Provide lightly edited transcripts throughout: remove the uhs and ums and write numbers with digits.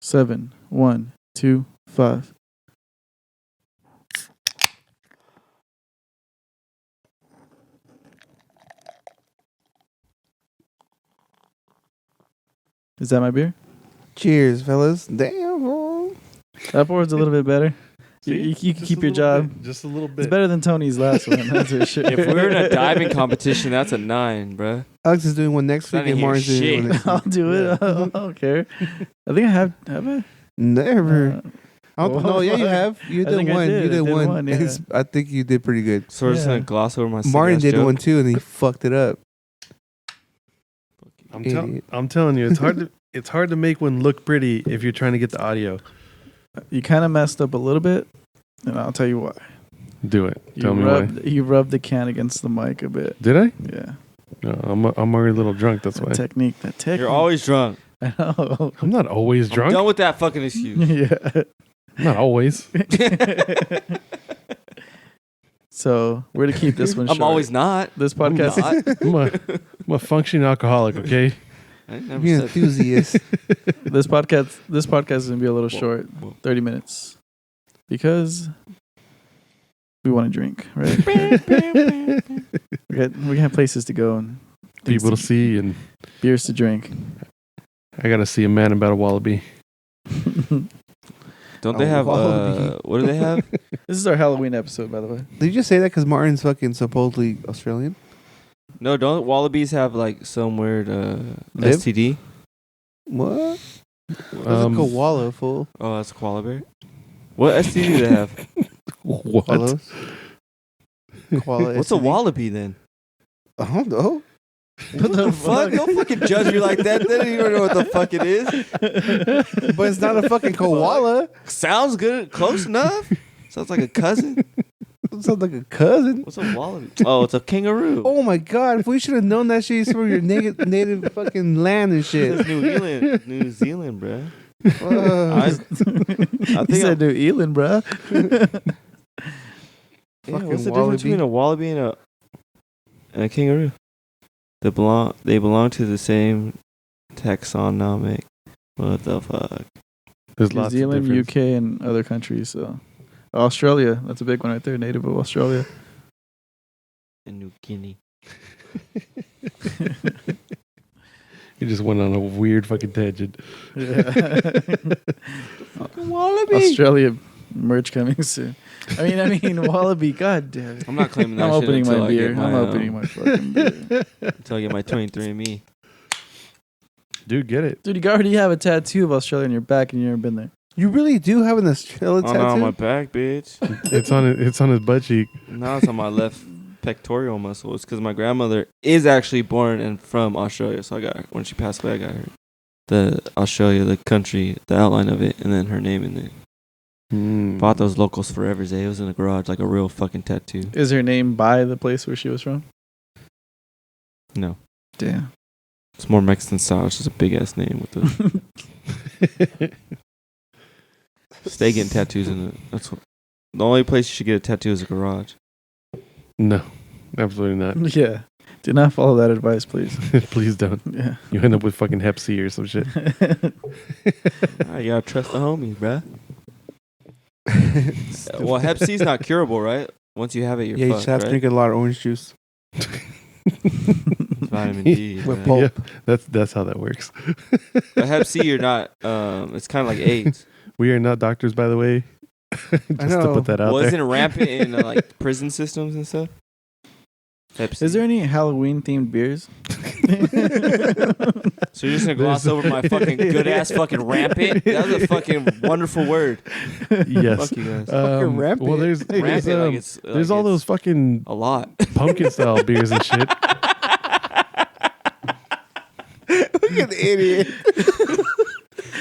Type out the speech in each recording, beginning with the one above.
7, 1, 2, 5. Is that my beer? Cheers, fellas. Damn, bro. That board's a little bit better. You can keep your job. Just a little bit. It's better than Tony's last one. That's for sure. If we were in a diving competition, that's a 9, bruh. Alex is doing one next week, and Martin's doing one next I'll do it. I don't care. I think I have I? Never. I don't know. Yeah, you have. You I did think I one. did. You did I did one. one, yeah. I think you did pretty good. So we're just Yeah. gonna gloss over my Martin did joke. one too, and he fucked it up. I'm telling you, it's hard to make one look pretty if you're trying to get the audio. You kind of messed up a little bit, and I'll tell you why. Do it. Tell me why. You rubbed the can against the mic a bit. Did I? Yeah. No, I'm already a little drunk. That's why. That technique. You're always drunk. I know. I'm not always drunk. I'm done with that fucking excuse. Yeah. Not always. So we're to keep this one short. I'm always not. This podcast. I'm a functioning alcoholic. Okay. I never You're an said enthusiast. This podcast is gonna be a little short, 30 minutes, because we want to drink, right? we have places to go and People to see, and beers to drink. I gotta see a man about a wallaby. Don't they have what do they have? This is our Halloween episode, by the way. Did you just say that because Martin's fucking supposedly Australian? No, don't wallabies have like some weird Live? STD? What? That's a koala, fool. Oh, that's a koala bear. What STD do they have? What? Koalas. Koala What's a STD? wallaby then? I don't know. What the fuck? Don't fucking judge me like that. They don't even know what the fuck it is. But it's not a fucking koala. Sounds good. Close enough. Sounds like a cousin. It sounds like a cousin. What's a wallaby? Oh, it's a kangaroo. Oh my god! If we should have known that shit's from your native fucking land and shit. It's New Zealand, bro. Uh, He said New Zealand, bro. Yeah, what's the difference between a wallaby and a kangaroo? They belong to the same taxonomic. What the fuck? There's New lots Zealand, of difference. UK, and other countries. So Australia, that's a big one right there. Native of Australia. In New Guinea. You just went on a weird fucking tangent. Yeah. Wallaby. Australia merch coming soon. I mean, wallaby. God damn it. I'm not claiming that. I'm shit opening until my I get beer. I'm opening my fucking beer. until I get my 23andMe. Dude, get it. Dude, you already have a tattoo of Australia on your back, and you've never been there. you really do have an Australian Oh tattoo? no, on my back, bitch. It's on his butt cheek. Now it's on my left pectoral muscle. It's because my grandmother is actually born and from Australia. So I got her. When she passed away, I got her the Australia, the country, the outline of it, and then her name in it. Bought those locals forever. It was in the garage like a real fucking tattoo. Is her name by the place where she was from? No, Damn. it's more Mexican style. It's just a big ass name with the. Stay getting tattoos in it. That's what. The only place you should get a tattoo is a garage. No, absolutely not. Yeah. Do not follow that advice, please. Please don't. Yeah. You end up with fucking Hep C or some shit. You gotta trust the homies, bruh. Well, Hep C's not curable, right? Once you have it, you're Yeah, you fucked, just have to right? drink a lot of orange juice. It's vitamin D. With bruh. pulp. Yeah, that's how that works. But Hep C, you're not. It's kind of like AIDS. We are not doctors, by the way. Just to know. put that out Well, there. isn't it rampant in like prison systems and stuff? Hep C. Is there any Halloween themed beers? So you're just gonna gloss over my fucking good ass fucking rampant? That was a fucking wonderful word. Yes. Fuck you guys. Fucking rampant. Well, there's Rampant, like it's there's like all it's those fucking a lot. pumpkin style beers and shit. Look at the idiot.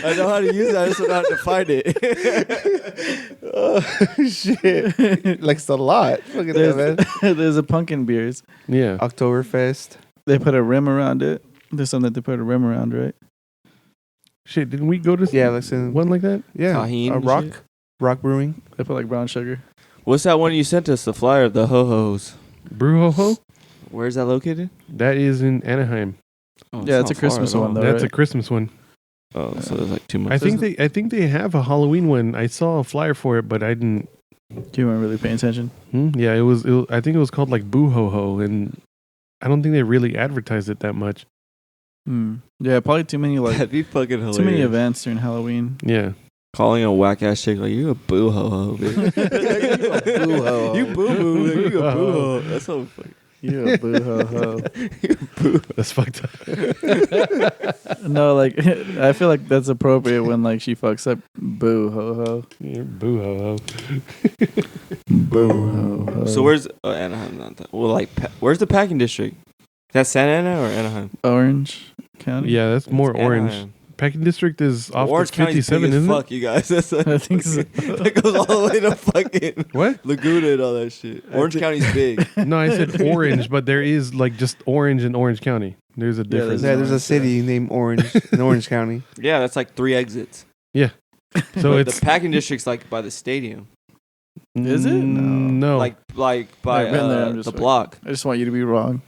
I know how to use it. I just don't know how to define it. Oh, shit. Like, it's a lot. Look at that, man. There's a pumpkin beers. Yeah. Oktoberfest. They put a rim around it. There's something that they put a rim around, right? Shit, didn't we go to Yeah, like in, one like that? yeah. Tahini and Rock. shit? Rock Brewing. They put like brown sugar. What's that one you sent us? The flyer of the ho-hos. Brew Ho Ho? Where's that located? That is in Anaheim. Oh, Yeah, it's not a Christmas far at one, all. though. That's right? a Christmas one. Oh, so there's like 2 months. I think they have a Halloween one. I saw a flyer for it, but I didn't. You weren't really paying attention. Yeah, it was. I think it was called like Boo Ho Ho, and I don't think they really advertised it that much. Yeah, probably too many That'd be fucking hilarious. too many events during Halloween. Yeah. Calling a whack ass chick like you a boo ho ho, bitch. Boo ho. You boo boo, like, you a boo ho. That's so funny. You a boo ho ho. That's fucked up. No, like I feel like that's appropriate when like she fucks up boo ho ho. You're boo ho ho. Boo ho ho. So where's Anaheim? Not that. Well, like where's the packing district? Is that Santa Ana or Anaheim? Orange County? Yeah, that's more It's orange. Anaheim. Packing district is off Orange the County's 57, big as isn't fuck, you guys. That's I think so. that goes all the way to fucking What? Laguna and all that shit. Orange County's big. it? No, I said orange, but there is like just orange in Orange County. There's a difference. Yeah, there's a city named Orange in Orange County. Yeah, that's like 3 exits. So But it's the packing district's like by the stadium. Is it? No. No. Like by I've been there, I'm just the like- block. I just want you to be wrong.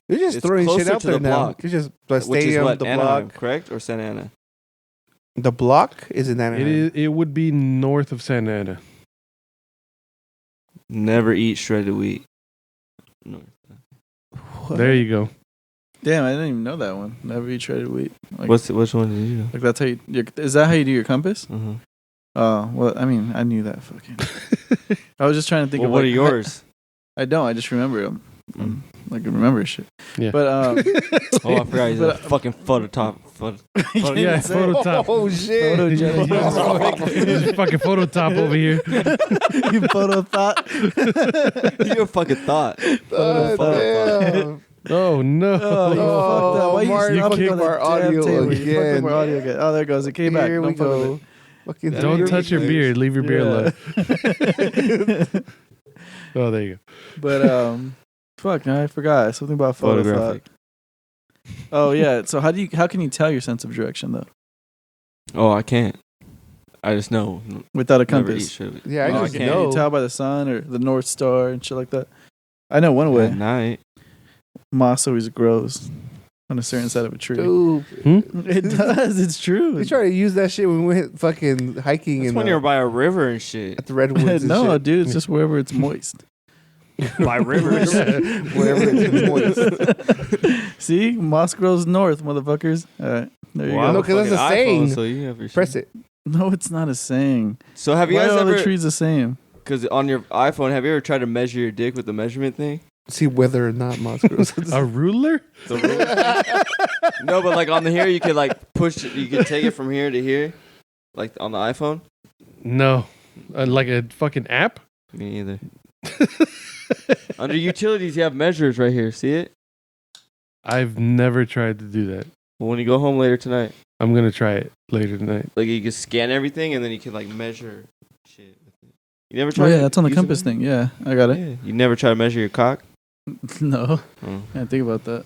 They're just It's throwing shit closer out to there the now. block, It's just the Which is stadium, what, the Anaheim, block. correct? Or Santa Ana? The block is in Anaheim. it would be north of Santa Ana. Never eat shredded wheat. No. There you go. Damn, I didn't even know that one. Never eat shredded wheat. Like, Which one did you know? like that's how you. Is that how you do your compass? Uh-huh. Oh well, I mean, I knew that fucking. I was just trying to think Well, of what like, are yours? I don't. I just remember them. Like I remember shit. Yeah. But Oh, I forgot he's a But- fucking phototop. Yeah, photo top. Oh shit! There's a fucking photo top over here. You photo thought. You're a fucking thought. Oh, damn. Oh no! Oh, you fucked up. Why you Mark, fucked you up keep our that damn audio table? You fucked again. up our audio again. Oh, there it goes. It came back. Here we Don't fuck with go. Fucking Don't touch your beard. Leave your beard alone. it. Oh, there you But fuck, no, I forgot something about photo thought. Photographic. Oh yeah. So how can you tell your sense of direction though Oh, I can't. I just know. without a Never eat compass? shredded wheat. Yeah, I Oh, just can't know. you tell by the sun or the North Star and shit like that? I know one At way. night. Moss always grows on a certain side of a tree. Dude, It does. It's true. we tried to use that shit when we went fucking hiking That's in when you're by a river and shit. at the redwoods. And No, shit. dude, it's just wherever it's moist. By rivers. Wherever it's moist. See, moss grows north, motherfuckers. All right, there you Wow, No, go. 'cause that's a fucking iPhone, saying. so you have your Press shit. it. No, it's not a saying. So have you Why guys are all the ever? trees the same? Because on your iPhone, have you ever tried to measure your dick with the measurement thing? See whether or not moss grows. go. A ruler? The ruler? No, but like on the here, you could like push it. You could take it from here to here, like on the iPhone. No. Like a fucking app? Me either. Under utilities, you have measures right here. See it? I've never tried to do that. Well, when you go home later tonight, I'm gonna try it later tonight. like you can scan everything and then you can like measure shit. with it. You never Oh tried? yeah, that's on the using compass it? thing. Yeah, I got it. Yeah. You never try to measure your cock? No, Oh. I didn't think about that.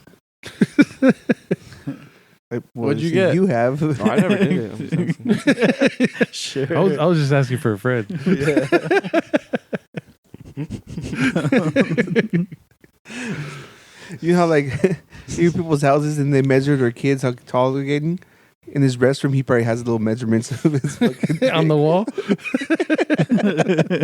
Like, What'd you see, get? You have. No, I never did it. I'm just asking. Sure. I was just asking for a friend. You know how like you people's houses and they measure their kids how tall they're getting. In his restroom, he probably has little measurements of his fucking On the wall?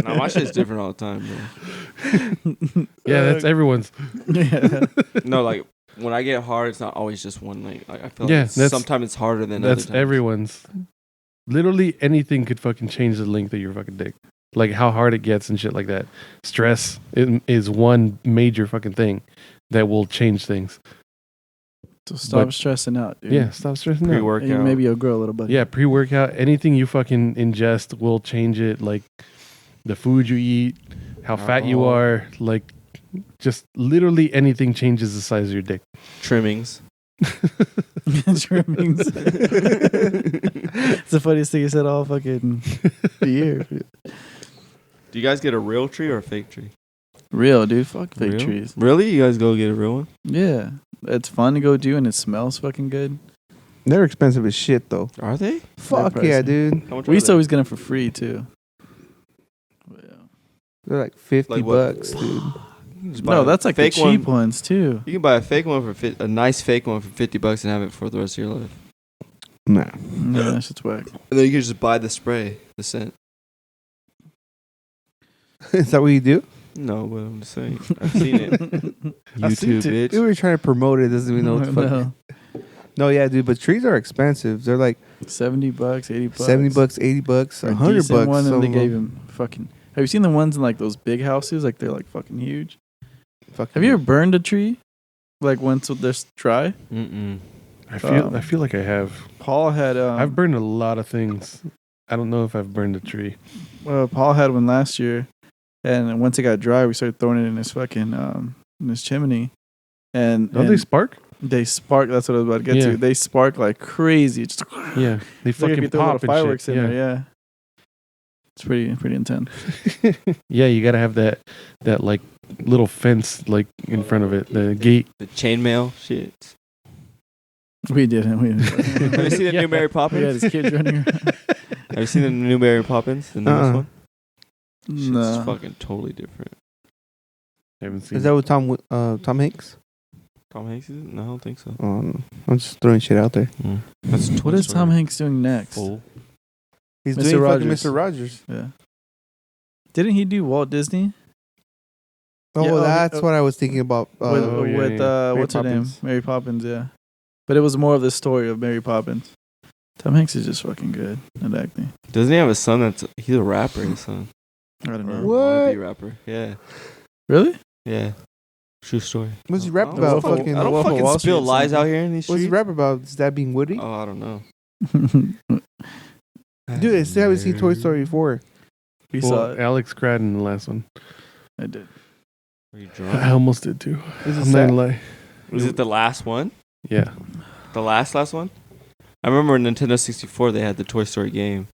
No, my shit's different all the time, bro. Yeah, that's everyone's. Yeah. No, like when I get hard, it's not always just one length. Like I feel Yeah, like sometimes it's harder than That's other times. everyone's. Literally anything could fucking change the length of your fucking dick. Like how hard it gets and shit like that. Stress is one major fucking thing that will change things. So stop But- stressing out, dude. Yeah, stop stressing out. And Pre-workout. maybe you'll grow a little bit. Yeah, pre-workout, anything you fucking ingest will change it. Like the food you eat, how fat you Alcohol. are. Like just literally anything changes the size of your dick. Trimmings. Trimmings. It's the funniest thing you said all fucking year. Do you guys get a real tree or a fake tree? Real, dude. Fuck fake Real? trees. Really? You guys go get a real one? Yeah. It's fun to go do and it smells fucking good. They're expensive as shit though. Are they? Fuck pricey. yeah, dude. How much We are used to they? always get them for free too. Yeah. They're like 50 Like what? bucks, dude. You can just buy No, a that's like the fake cheap one. ones too. You can buy a fake one for a nice fake one for $50 and have it for the rest of your life. Nah. Yeah, that shit's whack. And then you can just buy the spray, the scent. Is that what you do? No, but I'm just saying. I've seen it. I've seen YouTube, it. bitch. We were trying to promote it. Doesn't even know what the fuck. No. No, yeah, dude. But trees are expensive. They're like $70, $80. $70, $80, For a $100. decent one, some and they of gave them. him fucking. Have you seen the ones in like those big houses? Like they're like fucking huge. Fucking- Have you ever burned a tree? Like once they're dry? Mm-mm. I feel like I have. Paul had. I've burned a lot of things. I don't know if I've burned a tree. Paul had one last year, and once it got dry, we started throwing it in his fucking in his chimney, and Don't they spark? They spark. That's what I was about to get Yeah. to. They spark like crazy. It's just Yeah, they it's like if fucking you throw little pop and fireworks shit. in Yeah. there. Yeah, it's pretty intense. Yeah, you gotta have that like little fence like in front of it, the gate. The chainmail shit. We didn't. Have you seen the Yeah. new Mary We had Poppins? his kids running around. Have you seen the new Mary Poppins? The newest one? Shit's No. fucking totally different. I haven't seen. Is that with Tom Hanks? Tom Hanks is it? No, I don't think so. I'm just throwing shit out there. That's What is Tom Hanks doing next? Full. He's Mr. doing Rogers. fucking Mr. Rogers. Yeah. Didn't he do Walt Disney? Oh, Yeah, that's what I was thinking about. with Mary what's her name? Poppins. Mary Poppins, yeah. But it was more of the story of Mary Poppins. Tom Hanks is just fucking good at acting. Doesn't he have a son he's a rapper, his son? I don't Or know. What? wannabe rapper. Yeah. Really? Yeah. True story. What's he rap I don't about? Wolf of- Fucking. I don't Wolf of fucking Wall spill Street or lies something. out here in these What's he streets. rap about? Is that being Woody? Oh, I don't know. Dude, I still haven't seen Toy Story 4. We saw Well, it. Alex cried in the last one. I did. Are you I drunk? almost did too. Is it I'm not sad? gonna lie. Was it the last one? Yeah. The last one? I remember in Nintendo 64 they had the Toy Story game.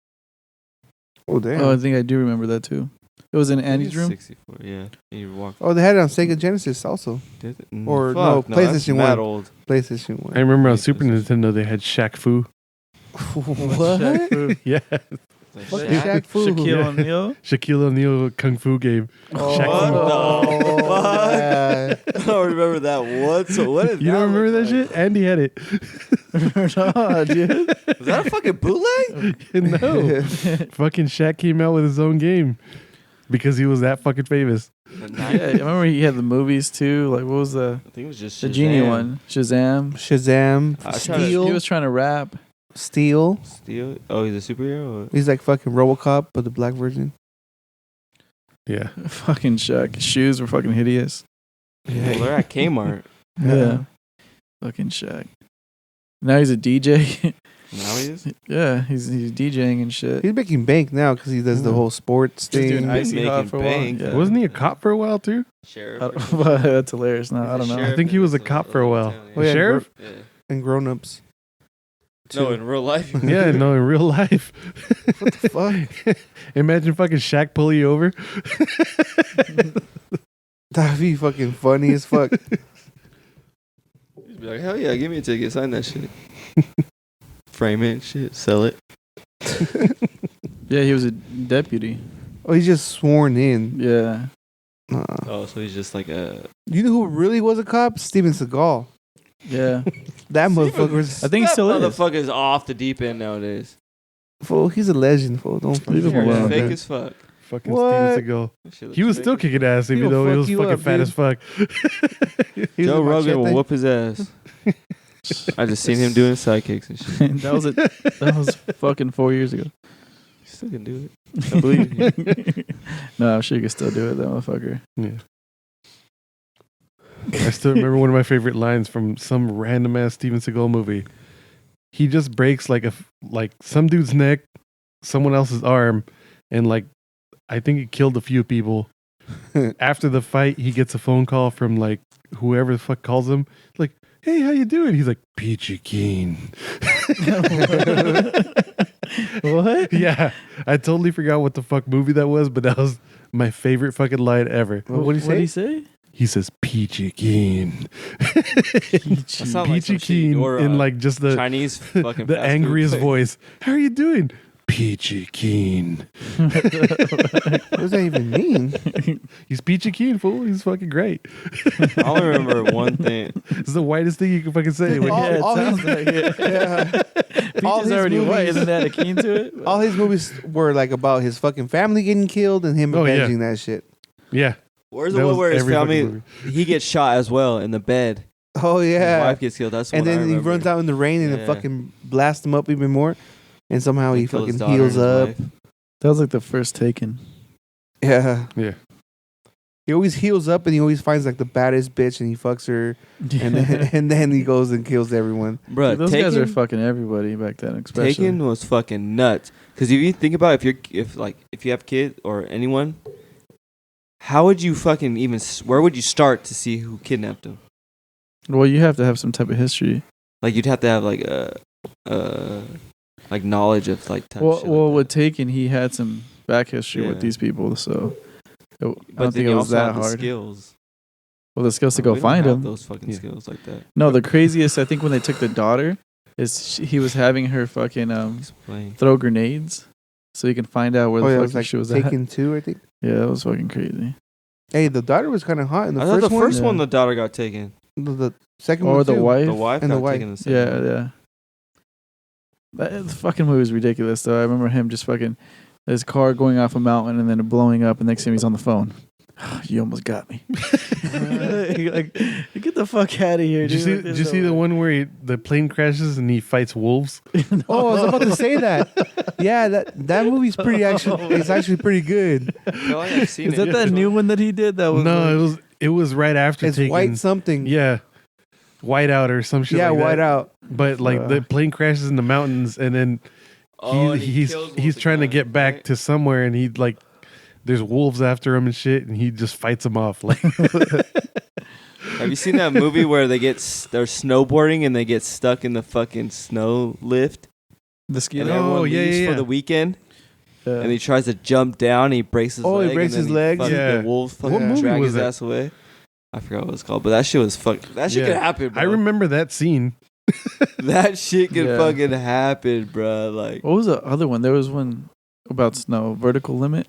Oh, damn. Oh, I think I do remember that too. It was in Andy's room. 64, yeah. And you walk. Oh, they had it on Sega Genesis also. Did it? Or no, Fuck, that's PlayStation mad 1. old. PlayStation I 1. remember on Super Nintendo they had Shaq Fu. What? Shaq Fu. Yeah. Fuck Shaq? Shaq Fu. Shaquille Yeah. O'Neal. Shaquille O'Neal Kung Fu game. Shaq Fu. What the fuck? yeah. I don't remember that what. So what is You don't remember that shit? Andy had it. No, dude. Was that a fucking bootleg? No. Fucking Shaq came out with his own game because he was that fucking famous. Yeah, I remember he had the movies too. Like, what was the I think it was just the genie Shazam. one? Shazam. Shazam. I tried to- He Steel. was trying to rap. Steel. Steel? Oh, he's a superhero? Or? He's like fucking RoboCop, but the black version. Yeah. Fucking Shaq. His shoes were fucking hideous. Well, they're at Kmart. Yeah. Fucking Shaq. Now he's a DJ. Now he is? Yeah, he's DJing and shit. He's making bank now because he does the Yeah. whole sports He's doing thing. icy making hot for a while. bank. Yeah. Wasn't he a cop for a while too? Sheriff. That's hilarious. No, I don't know. I think he was a cop for a while. Oh, yeah, Sheriff? Yeah. And grown-ups. No, in real life. Yeah, no, in real life. What the fuck? Imagine fucking Shaq pull you over. That'd be fucking funny as fuck. He'd be like, hell yeah, give me a ticket, sign that shit. Frame it, shit, sell it. Yeah, he was a deputy. Oh, he's just sworn in. Yeah. Oh, so he's just like a. You know who really was a cop? Steven Seagal. Yeah. That motherfucker was. I think he That still is. motherfucker's off the deep end nowadays. Fool, he's a legend. Fool, don't Leave him fucking alone, worry Fake about as fuck. Fucking What? Steven Seagal. That shit He looks was fake still as kicking ass, even He'll though he fuck was you fucking up, fat dude. as fuck. He was Joe a Rogan will machete. whoop his ass. I just seen him doing sidekicks and shit. That was fucking 4 years ago. He still can do it. I believe you. No, I'm sure you can still do it, that motherfucker. Yeah. I still remember one of my favorite lines from some random ass Steven Seagal movie. He just breaks like some dude's neck, someone else's arm, and like I think it killed a few people. After the fight, he gets a phone call from like whoever the fuck calls him, like, "Hey, how you doing?" He's like, "Peachy keen." What? Yeah, I totally forgot what the fuck movie that was, but that was my favorite fucking line ever. What did he say? He says peachy keen. That sounds like Peachy some shit keen your, in like just the Chinese fucking the fast food angriest place. voice. How are you doing? Peachy Keen. What does that even mean? He's Peachy Keen, fool. He's fucking great. I only remember one thing. It's the whitest thing you can fucking say. All- Yeah, it all sounds his- like it. Yeah. All Peach is his already white. movies- Isn't that a keen to it? All his movies were like about his fucking family getting killed and him Oh, yeah. avenging that shit. Yeah. Where's That the one was where his every fucking family he gets shot as well in the bed? Oh His yeah. wife gets killed. That's And what I then he remember. runs out in the rain and it Yeah. fucking blasts him up even more. And somehow he Kill his fucking daughter heals and his up. wife. That was like the first Taken. Yeah. Yeah. He always heals up and he always finds like the baddest bitch and he fucks her and then he goes and kills everyone. Bruh, Those Taken, guys are fucking everybody back then, especially. Taken was fucking nuts. Because if you think about if you have kids or anyone, how would you fucking even where would you start to see who kidnapped him? Well, you have to have some type of history. Like you'd have to have like like knowledge of like type Well, shit well, like with Taken, he had some back history with Yeah. these people, so I that. don't But then think it you was also that have the hard. skills. Well, the skills to We go don't find have him. those fucking Yeah. skills like that. No, the craziest I think when they took the daughter is he was having her fucking Explain. throw grenades so he can find out where Oh the yeah, it fuck was like she was at. Taken 2, I think. Yeah, that was fucking crazy. Hey, the daughter was kind of hot in the I thought first the one. first one Yeah. the daughter got taken. The second Or one the too. wife. The wife And got the wife. taken in the second Yeah, one. yeah. The fucking movie was ridiculous, though. I remember him just fucking his car going off a mountain and then blowing up, and next time he's on the phone. You almost got me. Like, get the fuck out of here, Did you dude. see, Like, did you there's see no the way. one where the plane crashes and he fights wolves? Oh, I was about to say that. Yeah, that movie's pretty actually. It's actually pretty good. I feel like I've seen Is that it. that new one that he did? That was No, like, it was right after It's Taken. white something. Yeah. Whiteout or some shit Yeah, like that. white out. But like the plane crashes in the mountains and then Oh, and he's kills he's wolves trying to again, get back right? to somewhere and he like there's wolves after him and shit and he just fights them off like Have you seen that movie where they're snowboarding and they get stuck in the fucking snow lift the ski. and Oh, everyone yeah, leaves yeah, for yeah. the weekend Yeah. and he tries to jump down and he breaks his Oh, leg he breaks and then his legs? fucking- Yeah. the wolves What fucking movie drag was his that? ass away. I forgot what it's called, but that shit was that shit Yeah. could happen, bro. I remember that scene. that shit could Yeah. fucking happen, bro. Like What was the other one? There was one about snow, vertical limit,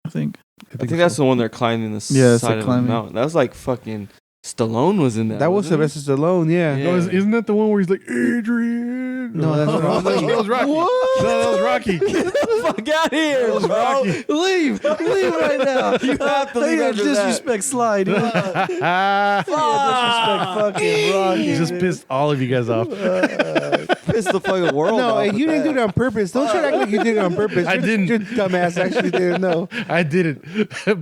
I think. I think that's the one they're climbing the Yeah, it's side like of climbing. the mountain. That was like fucking Stallone was in that. That was wasn't it? Sylvester Stallone. Yeah. Yeah. No, isn't that the one where he's like Adrian? No, that's that Rocky. was Rocky. What? No, that was Rocky. Get the fuck out of here, That was bro. Rocky. Leave right now. You have to leave after that. disrespect Slide. Dude. Disrespect fucking Rocky. He just dude. pissed all of you guys off. Pissed the fucking world No, off hey, with you didn't that. do it on purpose. Don't try to act like you did it on purpose. I didn't. Your dumbass actually didn't know. I didn't,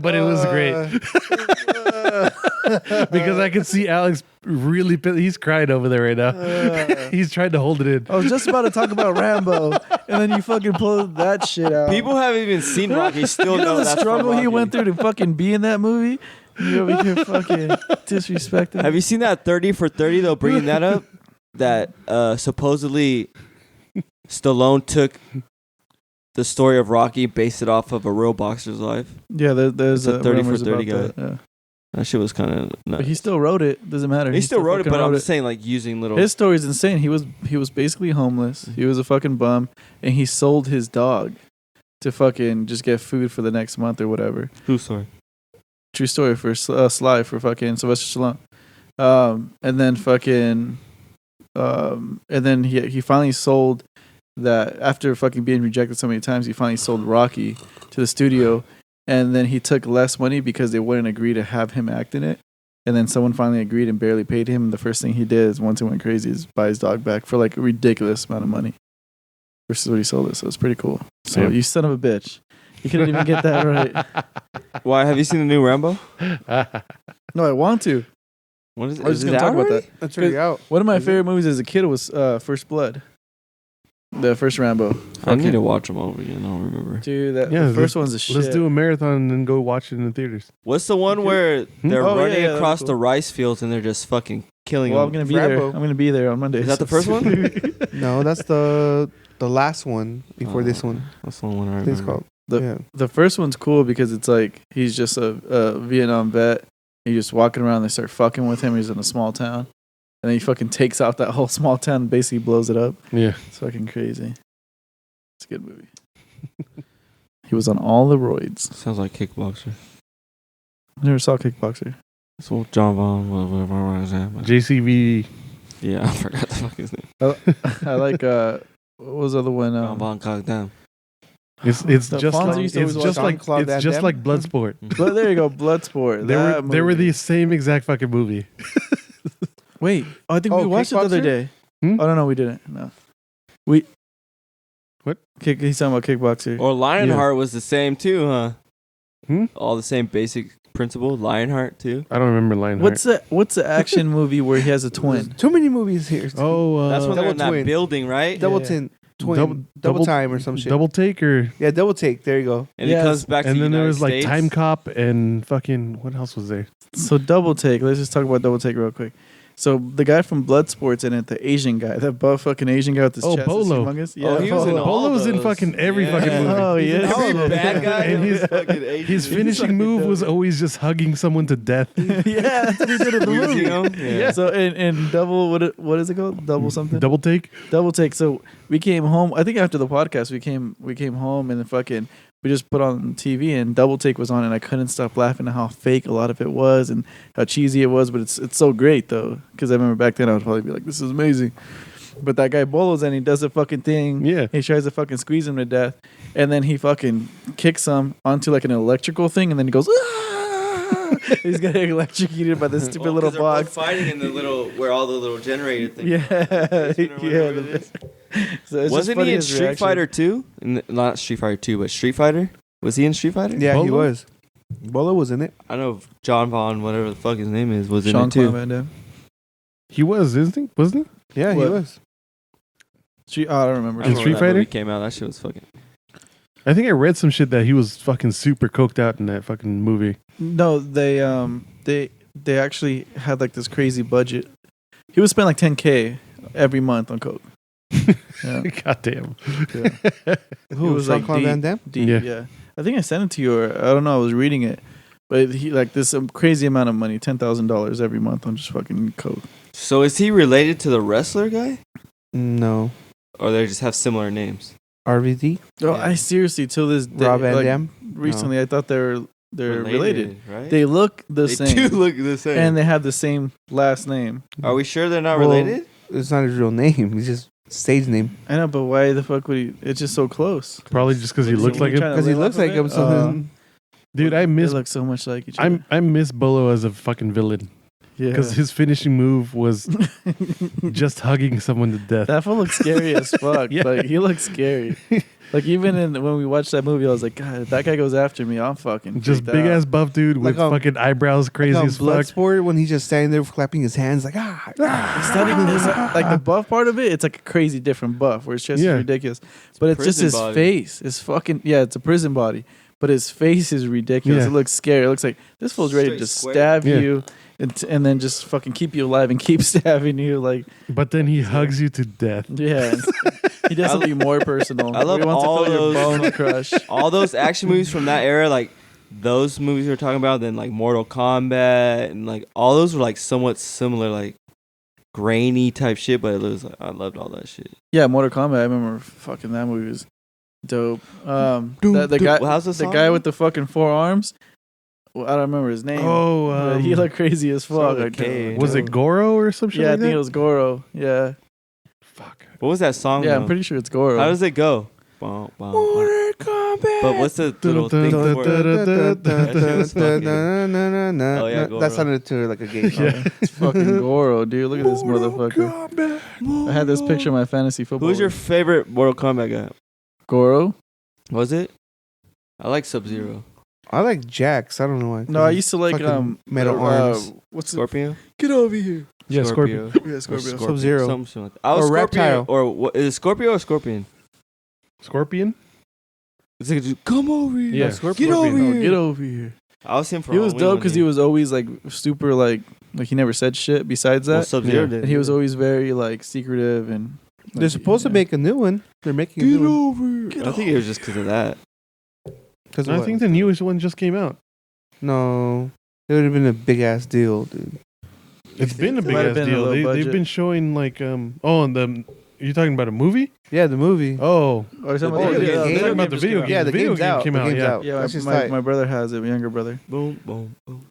but it was great because I could see Alex really pissed. He's crying over there right now. He's trying to hold it in. I was just about to talk about Rambo, and then you fucking pulled that shit out. People haven't even seen Rocky. Still you know the that's struggle from he Rocky. went through to fucking be in that movie. You over here fucking disrespecting. Have you seen that 30 for 30 though? Bringing that up, that supposedly Stallone took the story of Rocky, based it off of a real boxer's life. Yeah, there's It's a 30 for rumors 30 about that, yeah. That shit was kind of nuts. But he still wrote it. Doesn't matter. He still wrote it, fucking but I'm wrote just saying, like using little. His story is insane. He was basically homeless. He was a fucking bum, and he sold his dog to fucking just get food for the next month or whatever. Who sorry? True story for Sly for fucking Sylvester Stallone. And then fucking, and then he finally sold that after fucking being rejected so many times. He finally sold Rocky to the studio, and then he took less money because they wouldn't agree to have him act in it. And then someone finally agreed and barely paid him. And the first thing he did is once it went crazy is buy his dog back for like a ridiculous amount of money versus what he sold it. So it's pretty cool. So Yeah. you son of a bitch. You couldn't even get that right. Why have you seen the new Rambo? No, I want to. What is it? I was Is just it gonna talk out about already? that. That's already out. One of my Is it? favorite movies as a kid was First Blood. The first Rambo. I need to watch them over again. I don't remember. Dude, the Yeah, first one's a shit. Let's do a marathon and then go watch it in the theaters. What's the one where they're Oh, yeah, running yeah, across that's the cool. rice fields and they're just fucking killing Well, I'm them? gonna be there. Rambo. I'm gonna be there on Monday. Is that the first one? No, that's the last one before this one. That's the one I I think it's remember. called. The- yeah. The first one's cool because it's like he's just a Vietnam vet. He's just walking around. They start fucking with him. He's in a small town, and then he fucking takes out that whole small town and basically blows it up. Yeah. It's fucking crazy. It's a good movie. He was on all the roids. Sounds like kickboxer. I never saw Kickboxer. So John Vaughn, whatever. JCV. Yeah, I forgot the fuck his name. I like what was the other one? John Vaughn cocked down. It's The just Fonzie like used to it's always just watch like Jean-Claude it's Van just Damme. like Bloodsport. But there you go, Bloodsport. They were the same exact fucking movie. Wait, I think we watched it the other Kickboxer? day. Hmm? Oh no, we didn't. No, What? He's talking about Kickboxer. Or Lionheart was the same too, huh? Hmm? All the same basic principle. Lionheart too. I don't remember Lionheart. What's the action movie where he has a twin? Too many movies here. Oh, That's when they're in that Twin. building, right? Double Yeah. tin, twin, double time or some shit. Double take or Yeah, double take. There you go. And Yes. it comes back to and then there United was like States. Time Cop and fucking what else was there? So Double Take. Let's just talk about Double Take real quick. So the guy from Bloodsport's in it, the Asian guy, that buff fucking Asian guy with his chest. Bolo. Humongous. Oh, he was in Bolo. all Bolo's in those. fucking every Yeah. fucking movie. Oh He's in yeah, all of them. Bad guy And was his- fucking Asian. His finishing fucking move dope. was always just hugging someone to death. yeah, that's what he did in the movie. Wheezing him? Yeah. So in double, what is it called? Double something. Double take. Double Take. So we came home. I think after the podcast, we came home and then fucking we just put on TV and Double Take was on and I couldn't stop laughing at how fake a lot of it was and how cheesy it was. But it's so great though, because I remember back then I would probably be like, this is amazing. But that guy Bolo's and he does a fucking thing. Yeah. He tries to fucking squeeze him to death, and then he fucking kicks him onto like an electrical thing, and then he goes. "Ah!" He's getting electrocuted by this stupid little box. fighting in the little where all the little generator things. Yeah, yeah. So it's just Wasn't funny he in his Street reaction. Fighter 2? Not Street Fighter 2, but Street Fighter? Was he in Street Fighter? Yeah, he Bolo? was. Bolo was in it. I know John Vaughn, whatever the fuck his name is, was in Sean it too. Van Damme. He was, isn't he? Wasn't Yeah, What? he was. I don't remember. I In remember Street that Fighter? movie came out. That shit was fucking. he? I think I read some shit that he was fucking super coked out in that fucking movie. No, they actually had like this crazy budget. He would spend like $10K every month on coke. Yeah. God damn. Yeah. Who was was like Jean-Claude deep. Van Damme? Deep, Yeah. yeah. I think I sent it to you, or I don't know. I was reading it, but he like this crazy amount of money, $10,000 every month on just fucking coke. So is he related to the wrestler guy? No. Or they just have similar names? RVD? Oh, Yeah. I seriously till this day, Rob Van like, Damme? recently, I thought they're related. right? They look the They same, do look the same. and they have the same last name. Are we sure they're not Well, related? It's not his real name. It's just stage name. I know, but why the fuck would he? It's just so close. Probably just because he What is looks he like him. trying to Because he live looks off of like it? him. So Dude, I They miss look so much like each other. I miss Bolo as a fucking villain Yeah, because his finishing move was just hugging someone to death. that fool looks scary as fuck. Yeah. Like he looks scary. Like even when we watched that movie, I was like, God, if that guy goes after me, I'm fucking Just freaked big out. ass buff dude with Like, fucking eyebrows crazy like on as fuck. Bloodsport, when he's just standing there clapping his hands like, ah. It's not even it's like the buff part of it. It's like a crazy different buff where his chest Yeah. is ridiculous, but it's just prison his body. face. His fucking it's a prison body, but his face is ridiculous. Yeah. It looks scary. It looks like this fool's ready to Straight just square. stab Yeah. you, and then just fucking keep you alive and keep stabbing you. Like But then he hugs you to death. yeah, he does something more personal. I love he wants all to feel those- your bone crush. All those action movies from that era, like those movies we were talking about, then like Mortal Kombat and like all those were like somewhat similar, like grainy type shit. But it was like I loved all that shit. Yeah, Mortal Kombat. I remember fucking that movie was dope. The guy, How's the the song? guy with the fucking 4 arms. Well, I don't remember his name. Oh, but he looked crazy as fuck. with a Like, K. was it Goro or some shit Yeah, I like think that? it was Goro. Yeah, Fuck. What was that song? yeah, though? I'm pretty sure it's Goro. How does it go? Bum, bum, bum. But what's the little thing for it? Oh, yeah, Goro. That sounded to like a gay song. Yeah. It's fucking Goro, dude. Look at this motherfucker. I had this picture of my fantasy football. Who's your favorite Mortal Kombat guy? Goro? Was it? I like Sub Zero. I like Jax. I don't know why. No, I used to like Fucking metal arms. What's it? Scorpio. Get over here. Yeah, Scorpion. Yeah, Or Scorpio. Sub-Zero. Something like that. I was Or Scorpio. Reptile. Or what, is it Scorpio or Scorpion? Scorpion? It's like, just, come over here. Yeah, Get over here. Get over here. I was him for He was Halloween dope one because year. he was always like super like he never said shit besides Well, that. Sub-Zero Yeah. did. And he was always very like secretive and. They're supposed to make a new one. They're making a Get new one. over. I think it was just because of that. Because I think the newest one just came out. No. It would have been a big ass deal, dude. It's been a It big might have ass been a deal. low They've budget. been showing like and the You talking about a movie? Yeah, the movie. Oh, Or Oh, something the like game. you're talking about the just video came game. Yeah, the video game's game out. came The out. game's Yeah. out. Yeah, That's just my tight. my brother has it. My younger brother. Boom, boom, boom.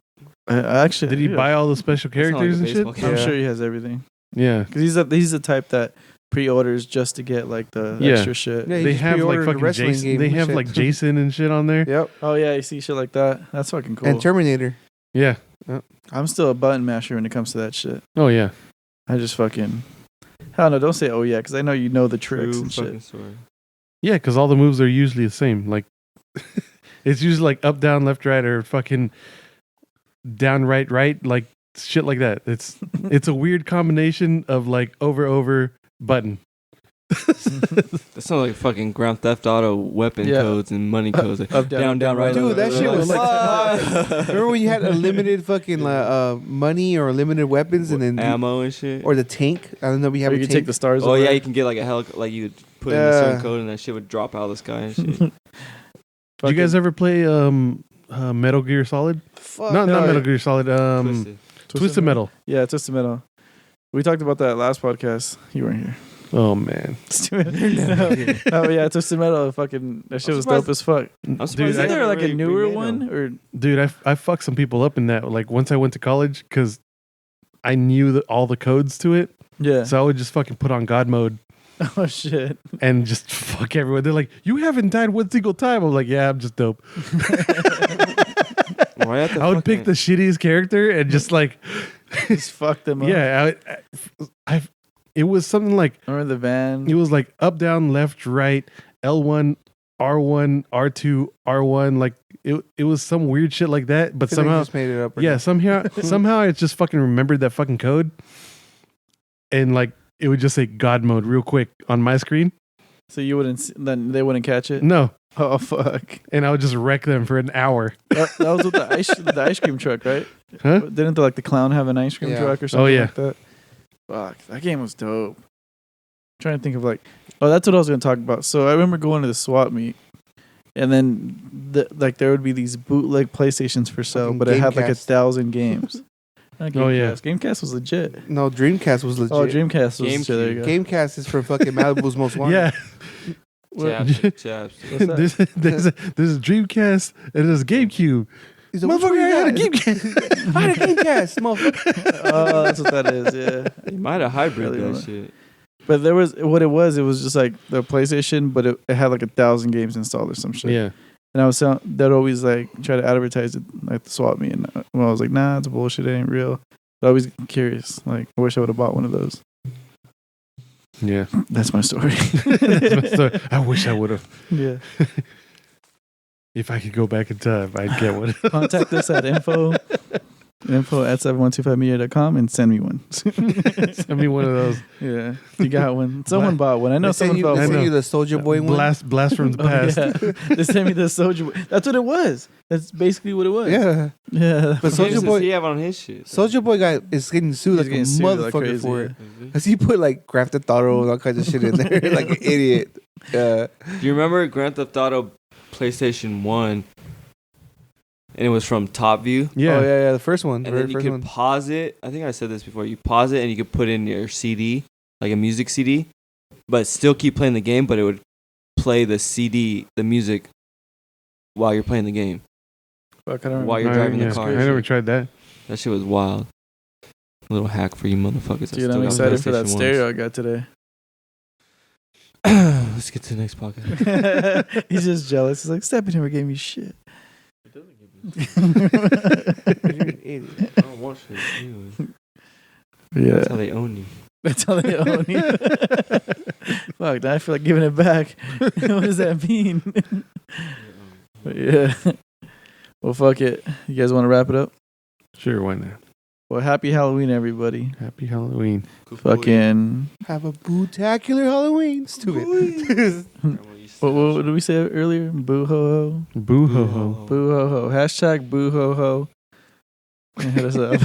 I actually Did he yeah, buy all the special That sound like characters a and shit? baseball game. I'm Yeah. sure he has everything. Yeah. Because he's the type that pre-orders just to get like the Yeah. extra shit. Yeah, he They just have like pre-ordered a fucking wrestling Jason. game They and have shit. like Jason and shit on there. Yep. Oh yeah, you see shit like that. That's fucking cool. And Terminator. Yeah. I'm still a button masher when it comes to that shit. Oh yeah. I just fucking hell no, don't say oh yeah, because I know you know the tricks True and fucking shit. story. Yeah, because all the moves are usually the same. Like, it's usually like up, down, left, right, or fucking down, right, right, like shit like that. It's a weird combination of like over, button. That sounds like fucking Grand Theft Auto weapon Yeah. codes and money codes. Like, Up, down, right. Dude, that shit was like. fuck. Remember when you had unlimited fucking money or unlimited weapons and then ammo and shit. or the tank? I don't know. We Or have you a can tank. take the stars. Oh away. yeah, you can get like a like you would put in a certain code and that shit would drop out of the sky and shit. Did you guys ever play Metal Gear Solid? Fuck Not no. Metal Gear Solid. Twisted Metal. Yeah, Twisted Metal. We talked about that last podcast. You weren't here. Oh man, Oh yeah, Twisted Metal. Fucking that shit was dope as fuck. I'm Is surprised they there never like a really newer remade one them. or dude, I fucked some people up in that. Like once I went to college, because I knew all the codes to it, yeah? so I would just fucking put on God mode Oh shit. and just fuck everyone. They're like, "You haven't died one single time." I'm like, "Yeah, I'm just dope." Why have to I would pick fucking- the shittiest character and just like, Just fuck them up. yeah, it was something like Remember the van? it was like up, down, left, right, L1, R1, R2, R1. Like it was some weird shit like that. But I feel like you somehow, just made it up. right yeah, now. somehow I just fucking remembered that fucking code, and like it would just say God mode real quick on my screen. So you wouldn't. Then they wouldn't catch it. No, Oh fuck. and I would just wreck them for an hour. That was with the ice cream truck, right? Huh? Didn't the clown have an ice cream Yeah. truck or something yeah. like that? Fuck, that game was dope. Trying to think of that's what I was gonna talk about. So I remember going to the swap meet, and then there would be these bootleg PlayStations for sale, Fucking but it had like Gamecast. 1,000 games. Not Oh, yeah. Gamecast was legit. No, Dreamcast was legit. Oh, Dreamcast was legit. There you go. Gamecast is from fucking Malibu's Most Wanted. Yeah, Chaps. What's that? there's a Dreamcast and there's a GameCube. He's like, Motherfucker, I had a Gamecast. I had a Gamecast, motherfucker. Oh, that's what that is. Yeah. You might have hybrid Really that don't. shit. But there was it was just like the PlayStation, but it had like 1,000 games installed or some shit. Yeah, And I was they'd always like try to advertise it like the swap me, and I was like, nah, it's bullshit, it ain't real. But I was curious. Like, I wish I would have bought one of those. yeah. That's my story. That's my story. I wish I would have. Yeah. If I could go back in time, I'd get one. Contact us at info@7125media.com and send me one. Send me one of those. Yeah, you got one. Someone bought one. I know They sent someone you, bought they I one. sent know. you the Soldier Boy one. Blast from the Oh, past. yeah. They sent me the Soldier Boy. That's what it was. That's basically what it was. Yeah. Yeah. But Soulja What Boy- does he have on his shit? Soldier Boy guy is getting sued He's like getting a sued like motherfucker crazy, for it. yeah. Cause he put like Grand Theft Auto and all kinds of shit in there, like an idiot. Do you remember Grand Theft Auto PlayStation 1? And it was from Top View. Yeah. Oh yeah, the first one. And Very then you first could one. pause it. I think I said this before. You pause it and you could put in your CD, like a music CD, but still keep playing the game, but it would play the CD, the music, while you're playing the game. Fuck, I don't While remember. you're driving the yeah. car. I never tried that. That shit was wild. A little hack for you motherfuckers. that Dude, still I'm got excited for that PlayStation stereo I got today. 1s. Let's get to the next podcast. He's just jealous. He's like, Step never gave me shit. You're an idiot. I don't want shit. Anyway. Yeah. That's how they own you. That's how they own you. Fuck, now I feel like giving it back. What does that mean? But yeah. Well, fuck it. You guys want to wrap it up? Sure, why not? Well, happy Halloween, everybody. Happy Halloween. Fucking. Have a boo-tacular Halloween. Stupid. What did we say earlier? Boo ho ho. Boo ho ho. Boo ho ho. Hashtag boo ho ho. And hit us up.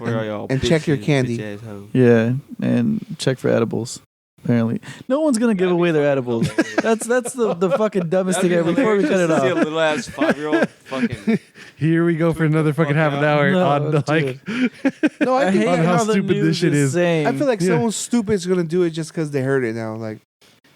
Where are y'all? And check your bitches, candy. bitch-ass hoes? Yeah. And check for edibles. Apparently, no one's gonna give away their edibles. That's the fucking dumbest thing ever. Before we cut it See a off. little ass 5-year-old fucking. Here we go for another fucking half an hour No, on the, like No, I hate think on how the stupid this news shit is. saying- I feel like Yeah. someone stupid is gonna do it just because they heard it now. Like,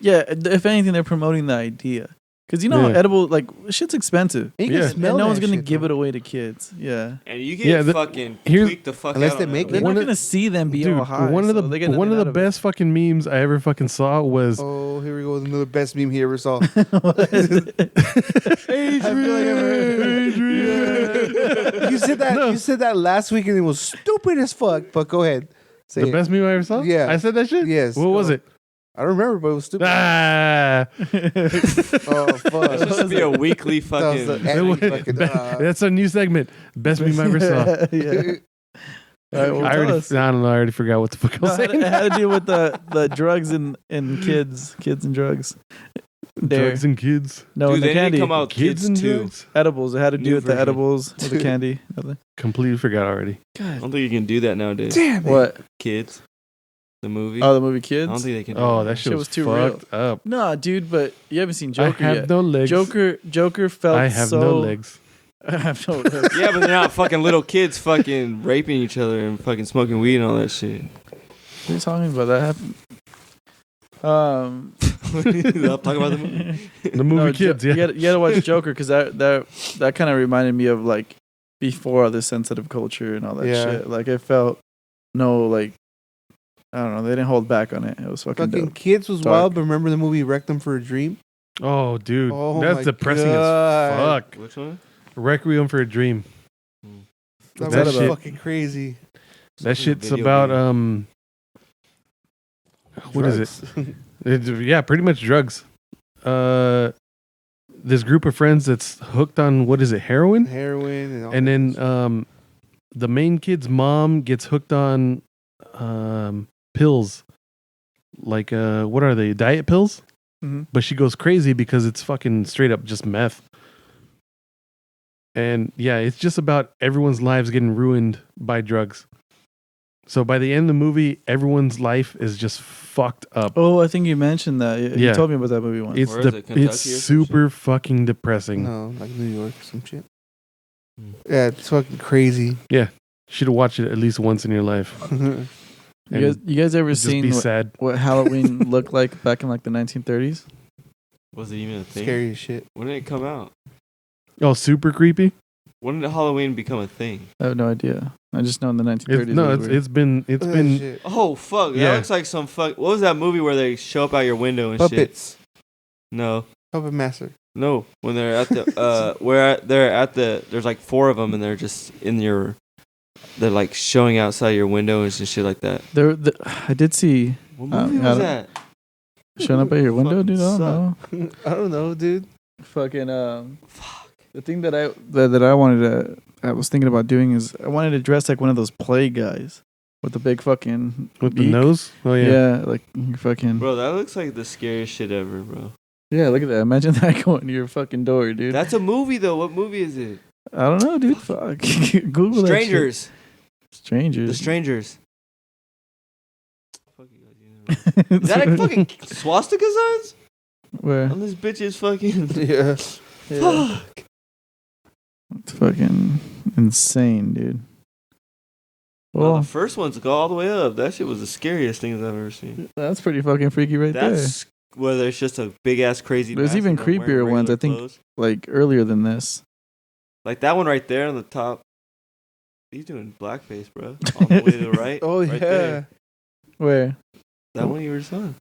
yeah. If anything, they're promoting the idea because you know how Yeah. edible like shit's expensive. and you Yeah. can And smell no one's that gonna shit, give though. it away to kids. Yeah, And you Yeah, get fucking here's- tweaked the fuck Unless out they on make that. they're it. One not of- gonna see them be dude, all high. one of so they get the nothing out best fucking memes I ever fucking saw was Oh, here we go with another best meme he ever saw. of it. What is it? I feel like I've heard Adrian. You said that. No. You said that last week, and it was stupid as fuck. But go ahead, say The it. best meme I ever saw? Yeah. I said that shit? Yes. What was Go. it? I don't remember, but it was stupid. Ah. Oh That fuck! should be a weekly That was fucking. the It was- end fucking, That's a new segment. Best meme I ever saw. yeah. All right, well, I tell already, us. I don't know. I already forgot what the fuck I No, was it had, saying. it had to do with the drugs and kids and drugs. There. Drugs and kids. No, Dude, and the they need to candy. come out Kids kids and too. drugs. Edibles. It had to do New with the version. edibles with the candy. Nothing. Completely forgot already. I don't think you can do that nowadays. Damn it! What? Kids, the movie. Oh, the movie I Kids? don't think they can. Do Oh, that that shit Shit was was too fucked up. No, dude, but you haven't seen Joker I have yet. no legs. Joker felt I have so... no legs. I have no legs. Yeah, but they're not fucking little kids fucking raping each other and fucking smoking weed and all that shit. What are you talking about? That happened. I'm talking about the movie. The movie Kids, yeah. You gotta watch Joker because that kind of reminded me of like before all this sensitive culture and all that Yeah. shit. Like it felt like I don't know. They didn't hold back on it. It was fucking Fucking dope. Kids was Dark. wild, but remember the movie Requiem for a Dream? Oh, dude. Oh That's my depressing God. as fuck. Which one? Requiem for a Dream. That That was shit- fucking crazy. That shit's Video about, game. what is it? Yeah, pretty much drugs. This group of friends that's hooked on, what is it, heroin? Heroin and all And that then the main kid's mom gets hooked on pills. Like, what are they? Diet pills? Mhm. But she goes crazy because it's fucking straight up just meth. And yeah, it's just about everyone's lives getting ruined by drugs. So by the end of the movie, everyone's life is just fucked up. Oh, I think you mentioned that. You Yeah. told me about that movie once. It's Where is it, Kentucky it's or some super fucking depressing. No, like New York or some shit. Hmm. Yeah, it's fucking crazy. Should have watched it at least once in your life. You guys ever Just seen be what, sad. what Halloween looked like back in like the 1930s? Was it even a thing? Scary as shit. When did it come out? Oh, super creepy. When did Halloween become a thing? I have no idea. I just know in the 1930s. It's, no, it was weird. it's been Look at that been shit. Oh fuck! Yeah. That looks like some fuck. What was that movie where they show up out your window and shit? Puppets. No, Puppet Master. no. When they're at the they're at the there's like 4 of them and they're just in your. They're like showing outside your window and shit like that. I did see What movie I was don't- that? showing up at your window, dude. I don't Fucking know. I don't know, dude. Fucking the thing that I wanted to I was thinking about doing is I wanted to dress like one of those play guys with the big fucking with the beak. nose. Oh yeah. Yeah, like you fucking Bro, that looks like the scariest shit ever, bro. yeah. Look at that. Imagine that going to your fucking door, dude. That's a movie though. What movie is it? I don't know, dude. Fuck. Google Strangers. that shit. Strangers. The Strangers. Fuck you guys, you know. Is that like fucking swastika signs Where? on this bitch's fucking? Yeah. Yeah. Fuck. It's fucking insane, dude. Well, Well, the first ones go all the way up. That shit was the scariest things I've ever seen. that's pretty fucking freaky right That's whether it's just a big ass crazy. There's mask even and they're wearing creepier ones, regular I think. clothes. there. Like earlier than this. Like that one right there on the top. He's doing blackface, bro. All the way to the right. Oh right yeah. there. Where? That one you were just on.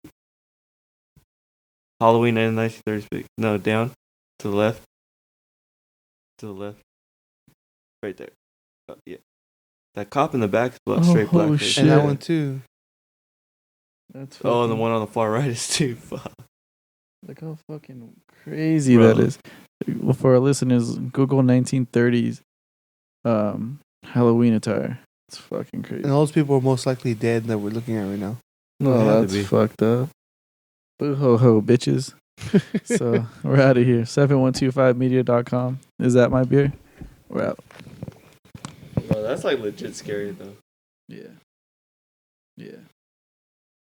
Halloween in 1936. No, down to the left. To the left. Right there. Yeah. That cop in the back is Oh, straight holy blackface. shit. And that one too. That's Oh, and the fucking- one on the far right is too. Fuck. Look how fucking crazy Bro. that is. Well, for our listeners, Google 1930s Halloween attire. It's fucking crazy. And all those people are most likely dead that we're looking at right now. No, It had to that's be. fucked up. Boo ho ho, bitches. So we're out of here. 7125media.com. Is that my beer? We're out. Bro, that's like legit scary though. Yeah. Yeah.